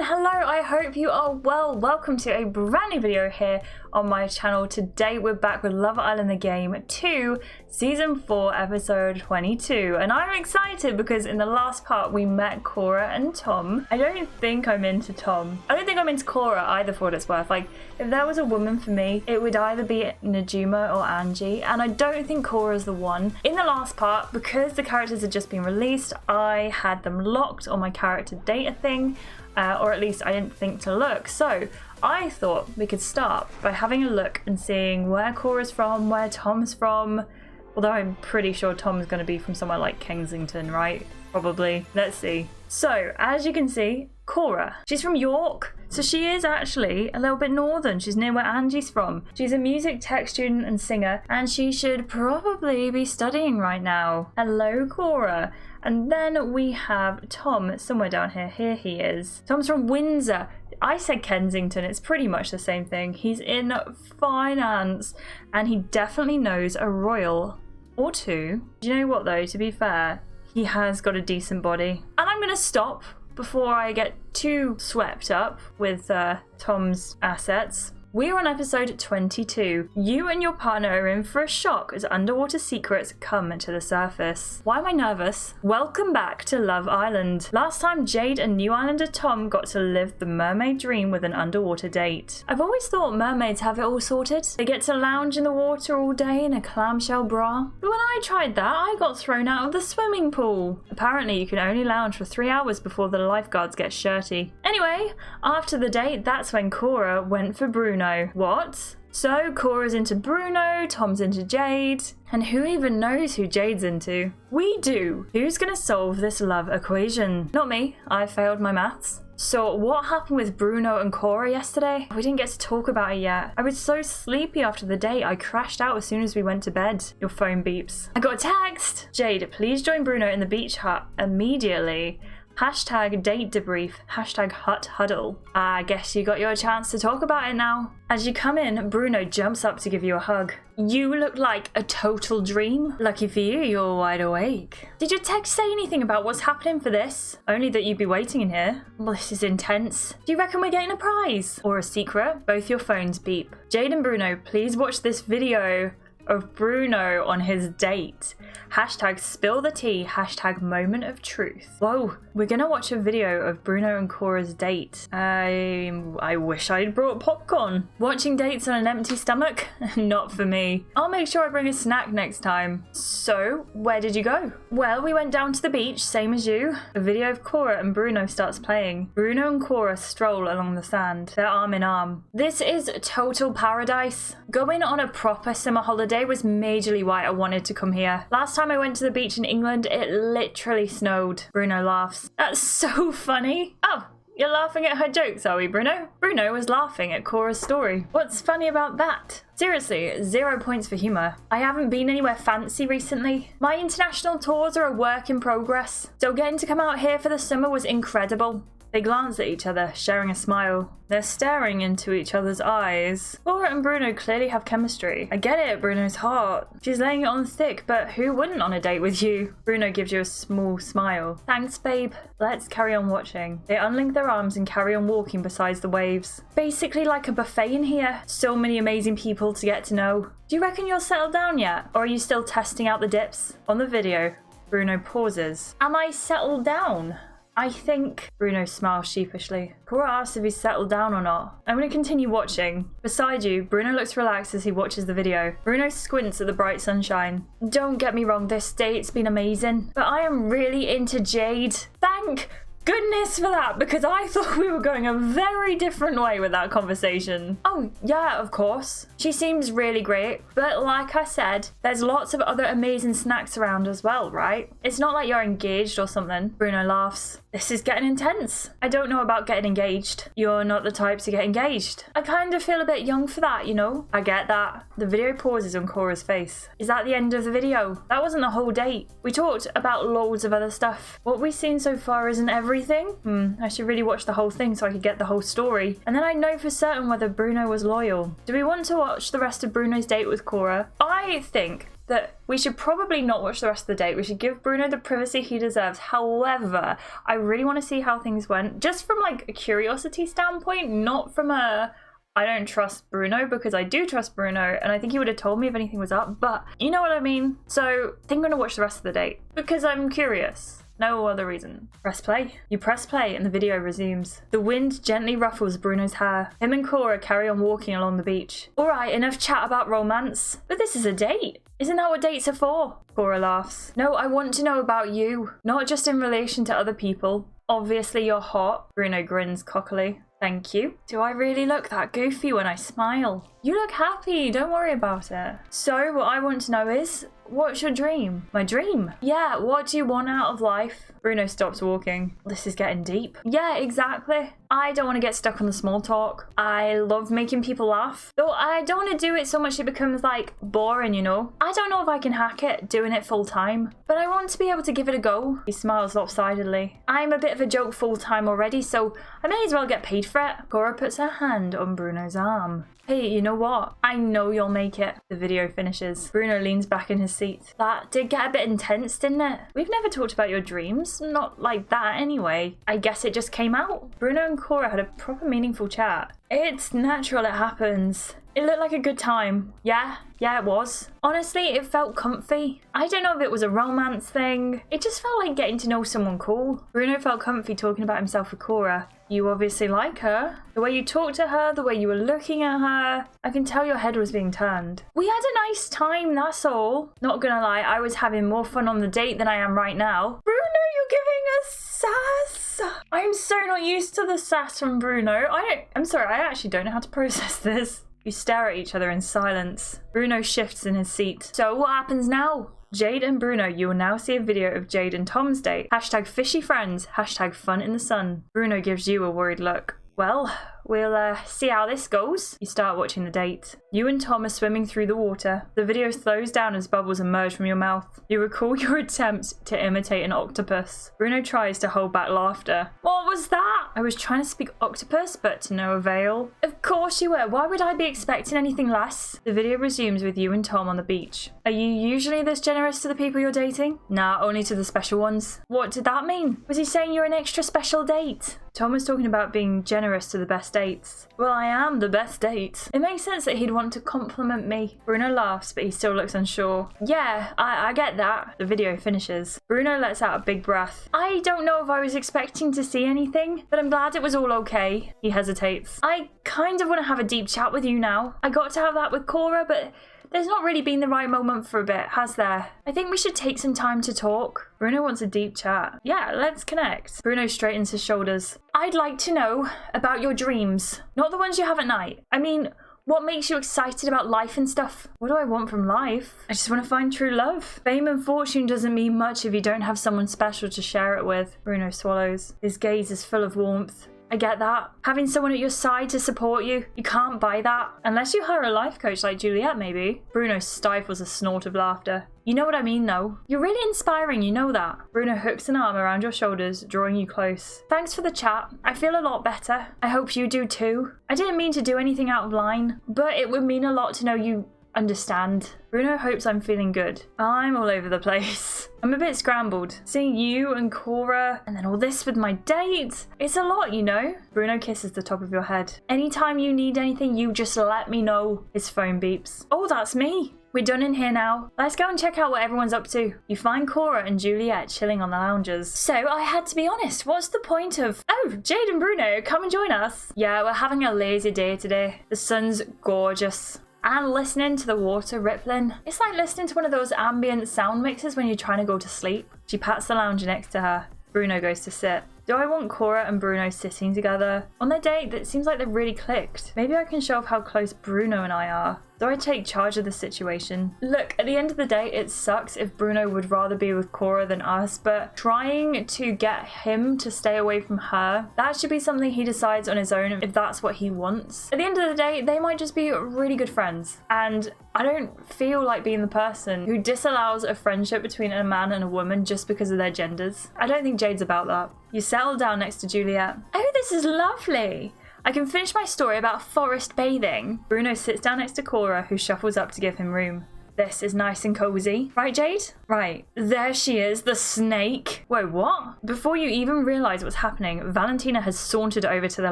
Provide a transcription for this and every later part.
hello, I hope you are well. Welcome to a brand new video here on my channel. Today we're back with Love Island the Game 2 Season 4 episode 22, and I'm excited because in the last part we met Cora and Tom. I don't think I'm into Tom. I don't think I'm into Cora either, for what it's worth. Like, if there was a woman for me, it would either be Najuma or Angie, and I don't think Cora's the one. In the last part, because the characters had just been released, I had them locked on my character data thing, or at least I didn't think to look. So I thought we could start by having a look and seeing where Cora's from, where Tom's from. Although I'm pretty sure Tom's going to be from somewhere like Kensington, right? Probably. Let's see. So, as you can see, Cora, she's from York. So she is actually a little bit northern. She's near where Angie's from. She's a music tech student and singer, and she should probably be studying right now. Hello, Cora. And then we have Tom somewhere down here. Here he is. Tom's from Windsor. I said Kensington, it's pretty much the same thing. He's in finance, and he definitely knows a royal or two. Do you know what though, to be fair, he has got a decent body. And I'm gonna stop before I get too swept up with Tom's assets. We're on episode 22. You and your partner are in for a shock as underwater secrets come to the surface. Why am I nervous? Welcome back to Love Island. Last time, Jade and New Islander Tom got to live the mermaid dream with an underwater date. I've always thought mermaids have it all sorted. They get to lounge in the water all day in a clamshell bra. But when I tried that, I got thrown out of the swimming pool. Apparently, you can only lounge for 3 hours before the lifeguards get shirty. Anyway, after the date, that's when Cora went for Bruno. What? So Cora's into Bruno, Tom's into Jade, and who even knows who Jade's into? We do! Who's gonna solve this love equation? Not me, I failed my maths. So what happened with Bruno and Cora yesterday? We didn't get to talk about it yet. I was so sleepy after the date, I crashed out as soon as we went to bed. Your phone beeps. I got a text! Jade, please join Bruno in the beach hut immediately. Hashtag date debrief, hashtag hut huddle. I guess you got your chance to talk about it now. As you come in, Bruno jumps up to give you a hug. You look like a total dream. Lucky for you, you're wide awake. Did your text say anything about what's happening for this? Only that you'd be waiting in here. Well, this is intense. Do you reckon we're getting a prize? Or a secret? Both your phones beep. Jade and Bruno, please watch this video of Bruno on his date. Hashtag spill the tea, hashtag moment of truth. Whoa, we're gonna watch a video of Bruno and Cora's date. I wish I'd brought popcorn. Watching dates on an empty stomach? Not for me. I'll make sure I bring a snack next time. So, where did you go? Well, we went down to the beach, same as you. A video of Cora and Bruno starts playing. Bruno and Cora stroll along the sand. They're arm in arm. This is total paradise. Going on a proper summer holiday was majorly why I wanted to come here. Last time I went to the beach in England, it literally snowed. Bruno laughs. That's so funny. Oh, you're laughing at her jokes, are we, Bruno? Bruno was laughing at Cora's story. What's funny about that? Seriously, 0 points for humour. I haven't been anywhere fancy recently. My international tours are a work in progress, so getting to come out here for the summer was incredible. They glance at each other, sharing a smile. They're staring into each other's eyes. Cora and Bruno clearly have chemistry. I get it, Bruno's hot. She's laying it on thick, but who wouldn't on a date with you? Bruno gives you a small smile. Thanks, babe. Let's carry on watching. They unlink their arms and carry on walking beside the waves. Basically like a buffet in here. So many amazing people to get to know. Do you reckon you're settled down yet? Or are you still testing out the dips? On the video, Bruno pauses. Am I settled down? I think. Bruno smiles sheepishly. Cora asks if he's settled down or not. I'm going to continue watching. Beside you, Bruno looks relaxed as he watches the video. Bruno squints at the bright sunshine. Don't get me wrong, this date's been amazing, but I am really into Jade. Thank goodness for that, because I thought we were going a very different way with that conversation. Oh, yeah, of course. She seems really great, but like I said, there's lots of other amazing snacks around as well, right? It's not like you're engaged or something. Bruno laughs. This is getting intense. I don't know about getting engaged. You're not the type to get engaged. I kind of feel a bit young for that, you know? I get that. The video pauses on Cora's face. Is that the end of the video? That wasn't the whole date. We talked about loads of other stuff. What we've seen so far isn't everything. I should really watch the whole thing so I could get the whole story. And then I'd know for certain whether Bruno was loyal. Do we want to watch the rest of Bruno's date with Cora? I think that we should probably not watch the rest of the date. We should give Bruno the privacy he deserves. However, I really want to see how things went, just from like a curiosity standpoint, not from a I don't trust Bruno, because I do trust Bruno and I think he would have told me if anything was up, but you know what I mean. So I think I'm going to watch the rest of the date because I'm curious. No other reason. Press play. You press play and the video resumes. The wind gently ruffles Bruno's hair. Him and Cora carry on walking along the beach. Alright, enough chat about romance. But this is a date. Isn't that what dates are for? Cora laughs. No, I want to know about you. Not just in relation to other people. Obviously you're hot. Bruno grins cockily. Thank you. Do I really look that goofy when I smile? You look happy, don't worry about it. So what I want to know is, what's your dream? My dream? Yeah, what do you want out of life? Bruno stops walking. This is getting deep. Yeah, exactly. I don't want to get stuck on the small talk. I love making people laugh. Though I don't want to do it so much it becomes like boring, you know? I don't know if I can hack it doing it full time, but I want to be able to give it a go. He smiles lopsidedly. I'm a bit of a joke full time already, so I may as well get paid for it. Cora puts her hand on Bruno's arm. Hey, you know what? I know you'll make it. The video finishes. Bruno leans back in his seat. That did get a bit intense, didn't it? We've never talked about your dreams. Not like that anyway. I guess it just came out. Bruno and Cora had a proper meaningful chat. It's natural it happens. It looked like a good time. Yeah, it was. Honestly, it felt comfy. I don't know if it was a romance thing. It just felt like getting to know someone cool. Bruno felt comfy talking about himself with Cora. You obviously like her. The way you talked to her, the way you were looking at her. I can tell your head was being turned. We had a nice time, that's all. Not gonna lie, I was having more fun on the date than I am right now. Bruno, you're giving us sass. I'm so not used to the sass from Bruno. I'm sorry, I actually don't know how to process this. You stare at each other in silence. Bruno shifts in his seat. So what happens now? Jade and Bruno, you will now see a video of Jade and Tom's date. Hashtag fishy friends, hashtag fun in the sun. Bruno gives you a worried look. Well, we'll see how this goes. You start watching the date. You and Tom are swimming through the water. The video slows down as bubbles emerge from your mouth. You recall your attempt to imitate an octopus. Bruno tries to hold back laughter. What was that? I was trying to speak octopus, but to no avail. Of course you were. Why would I be expecting anything less? The video resumes with you and Tom on the beach. Are you usually this generous to the people you're dating? Nah, only to the special ones. What did that mean? Was he saying you're an extra special date? Tom was talking about being generous to the best dates. Well, I am the best date. It makes sense that he'd want to compliment me. Bruno laughs, but he still looks unsure. Yeah, I get that. The video finishes. Bruno lets out a big breath. I don't know if I was expecting to see anything, but I'm glad it was all okay. He hesitates. I kind of want to have a deep chat with you now. I got to have that with Cora, but there's not really been the right moment for a bit, has there? I think we should take some time to talk. Bruno wants a deep chat. Yeah, let's connect. Bruno straightens his shoulders. I'd like to know about your dreams. Not the ones you have at night. I mean, what makes you excited about life and stuff? What do I want from life? I just want to find true love. Fame and fortune doesn't mean much if you don't have someone special to share it with. Bruno swallows. His gaze is full of warmth. I get that. Having someone at your side to support you, you can't buy that. Unless you hire a life coach like Juliet, maybe. Bruno stifles a snort of laughter. You know what I mean, though. You're really inspiring, you know that. Bruno hooks an arm around your shoulders, drawing you close. Thanks for the chat. I feel a lot better. I hope you do too. I didn't mean to do anything out of line, but it would mean a lot to know you understand. Bruno hopes I'm feeling good. I'm all over the place. I'm a bit scrambled. Seeing you and Cora, and then all this with my date. It's a lot, you know? Bruno kisses the top of your head. Anytime you need anything, you just let me know. His phone beeps. Oh, that's me. We're done in here now. Let's go and check out what everyone's up to. You find Cora and Juliet chilling on the lounges. So I had to be honest, what's the point of... Oh, Jade and Bruno, come and join us. Yeah, we're having a lazy day today. The sun's gorgeous. And listening to the water rippling. It's like listening to one of those ambient sound mixes when you're trying to go to sleep. She pats the lounger next to her. Bruno goes to sit. Do I want Cora and Bruno sitting together? On their date, it seems like they've really clicked. Maybe I can show off how close Bruno and I are. Do I take charge of the situation? Look, at the end of the day, it sucks if Bruno would rather be with Cora than us, but trying to get him to stay away from her, that should be something he decides on his own if that's what he wants. At the end of the day, they might just be really good friends. And I don't feel like being the person who disallows a friendship between a man and a woman just because of their genders. I don't think Jade's about that. You settle down next to Juliet. Oh, this is lovely. I can finish my story about forest bathing. Bruno sits down next to Cora, who shuffles up to give him room. This is nice and cozy. Right, Jade? Right. There she is, the snake. Wait, what? Before you even realize what's happening, Valentina has sauntered over to the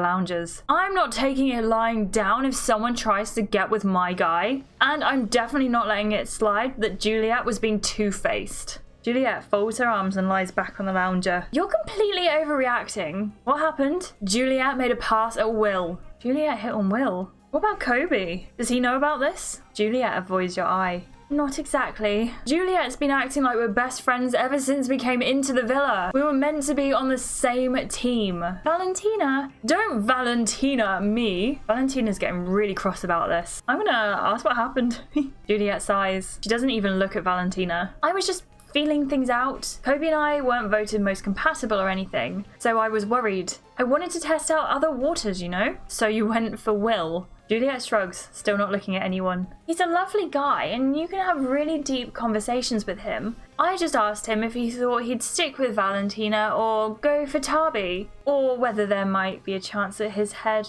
loungers. I'm not taking it lying down if someone tries to get with my guy. And I'm definitely not letting it slide that Juliet was being two-faced. Juliet folds her arms and lies back on the lounger. You're completely overreacting. What happened? Juliet made a pass at Will. Juliet hit on Will. What about Kobe? Does he know about this? Juliet avoids your eye. Not exactly. Juliet's been acting like we're best friends ever since we came into the villa. We were meant to be on the same team. Valentina? Don't Valentina me. Valentina's getting really cross about this. I'm gonna ask what happened. Juliet sighs. She doesn't even look at Valentina. I was just feeling things out. Kobe and I weren't voted most compatible or anything, so I was worried. I wanted to test out other waters, you know? So you went for Will. Juliet shrugs, still not looking at anyone. He's a lovely guy and you can have really deep conversations with him. I just asked him if he thought he'd stick with Valentina or go for Tabi, or whether there might be a chance that his head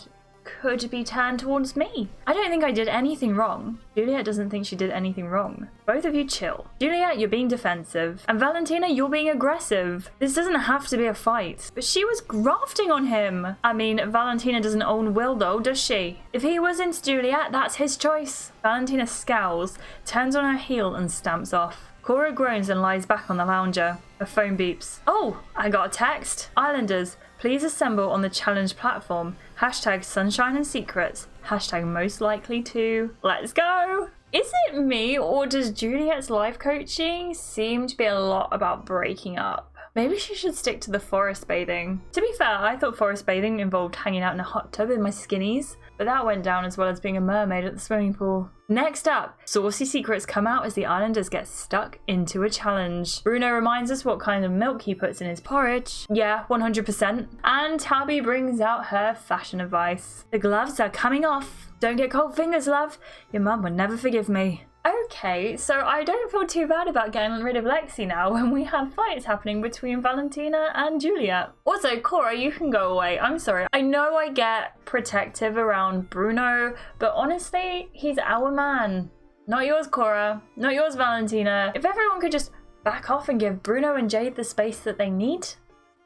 could be turned towards me. I don't think I did anything wrong. Juliet doesn't think she did anything wrong. Both of you chill. Juliet, you're being defensive. And Valentina, you're being aggressive. This doesn't have to be a fight. But she was grafting on him. I mean, Valentina doesn't own Will though, does she? If he was into Juliet, that's his choice. Valentina scowls, turns on her heel and stamps off. Cora groans and lies back on the lounger. Her phone beeps. Oh, I got a text. Islanders, please assemble on the challenge platform. Hashtag sunshine and secrets. Hashtag most likely to. Let's go. Is it me or does Juliet's life coaching seem to be a lot about breaking up? Maybe she should stick to the forest bathing. To be fair, I thought forest bathing involved hanging out in a hot tub in my skinnies, but that went down as well as being a mermaid at the swimming pool. Next up, saucy secrets come out as the Islanders get stuck into a challenge. Bruno reminds us what kind of milk he puts in his porridge. Yeah, 100%. And Tabi brings out her fashion advice. The gloves are coming off. Don't get cold fingers, love. Your mum would never forgive me. Okay, so I don't feel too bad about getting rid of Lexi now when we have fights happening between Valentina and Juliet. Also, Cora, you can go away. I'm sorry. I know I get protective around Bruno, but honestly, he's our man. Not yours, Cora. Not yours, Valentina. If everyone could just back off and give Bruno and Jade the space that they need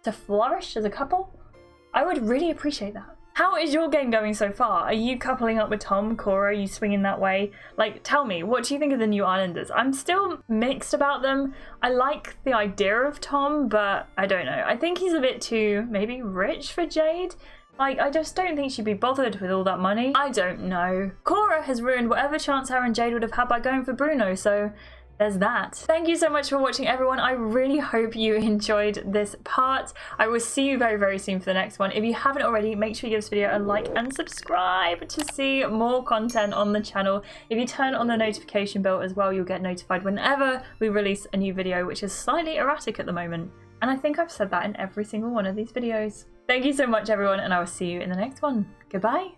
to flourish as a couple, I would really appreciate that. How is your game going so far? Are you coupling up with Tom, Cora? Are you swinging that way? Like, tell me, what do you think of the new Islanders? I'm still mixed about them. I like the idea of Tom, but I don't know. I think he's a bit too, maybe, rich for Jade. Like, I just don't think she'd be bothered with all that money. I don't know. Cora has ruined whatever chance her and Jade would have had by going for Bruno, so there's that. Thank you so much for watching, everyone. I really hope you enjoyed this part. I will see you very, very soon for the next one. If you haven't already, make sure you give this video a like and subscribe to see more content on the channel. If you turn on the notification bell as well, you'll get notified whenever we release a new video, which is slightly erratic at the moment. And I think I've said that in every single one of these videos. Thank you so much, everyone, and I will see you in the next one. Goodbye.